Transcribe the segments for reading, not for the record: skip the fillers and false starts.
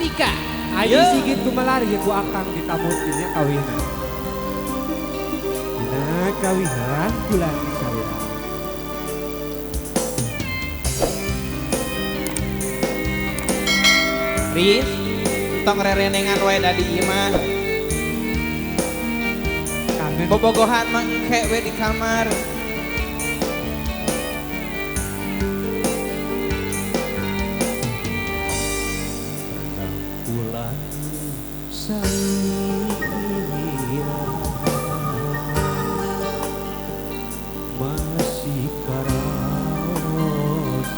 Wantika. Ayo sigit kumalar ya ku akang ditamutinnya kawinan. Dina kawinan bulan salira. Riz, tong rerenengan wae da di ieu mah. Kangen. Bobogohan mah engke we di kamar. Bulan salira masih karaos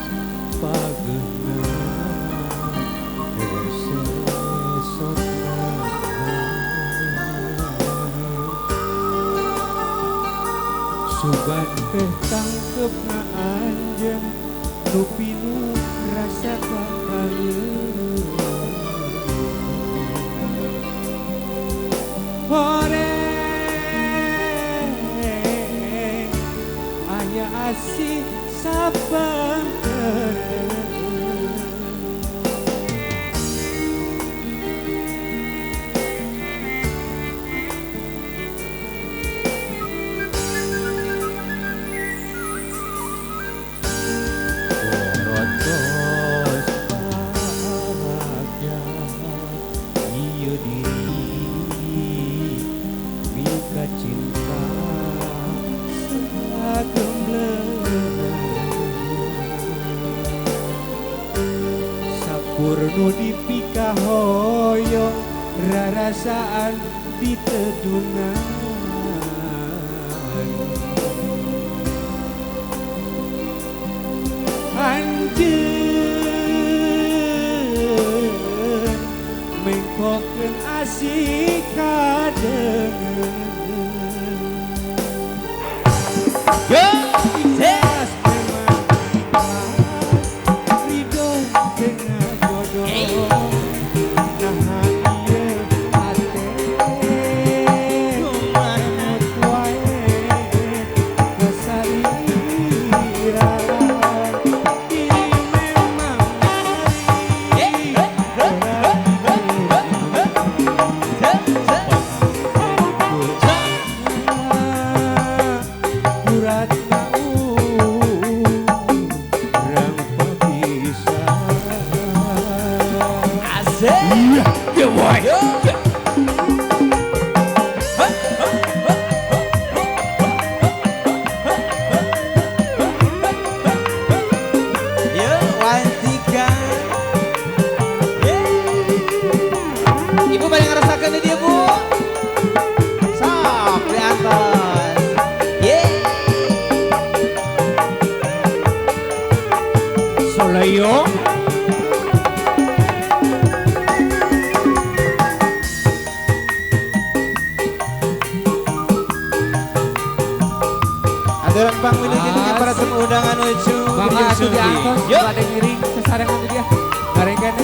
pageuna kesesotna sugan teh tangkepna anjeun nu pinuh rasa kangen. Hore aya asih sabar Borotos bahagia ieu diri mika cinta sapurnu dipika hoyong rarasaan ditedunan anjeun mengkokeun asih kadengeun. Yo, Ikhlas memang ridho dengan jodoh. Nah ieu hate kumaha wae kesalira diri memang urat yeah, boy. Yo, Wantika. Ibu banyak ngerasakan ini dia, Bu. Sok di atas. Soleyo Aturan Bang Willy jadinya para temu undangan lucu. Bapak asuh diangkos Yuk, ada ngiring sesarengan itu dia barengan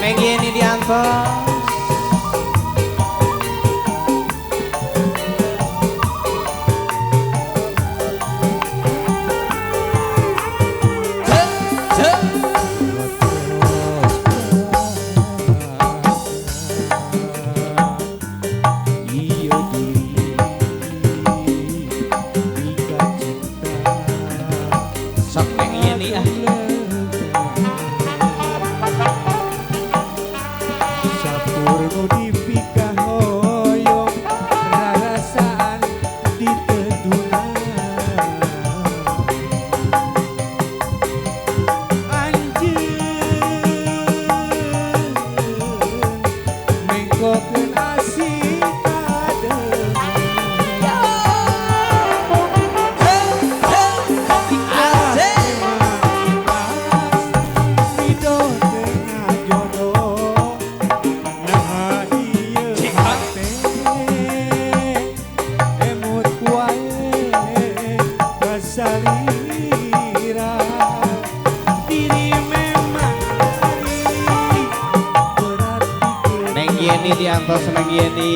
Megi ini diangkos. iyo diri mika cinta Sok Megi ini ah. sapurnu dipika hoyong rarasaan ditedunan anjeun mengkokeun asih ridho dengan jodoh. Nah ieu hate emut wae kasalira diri memang berat Megi ini diangkos Megi ini.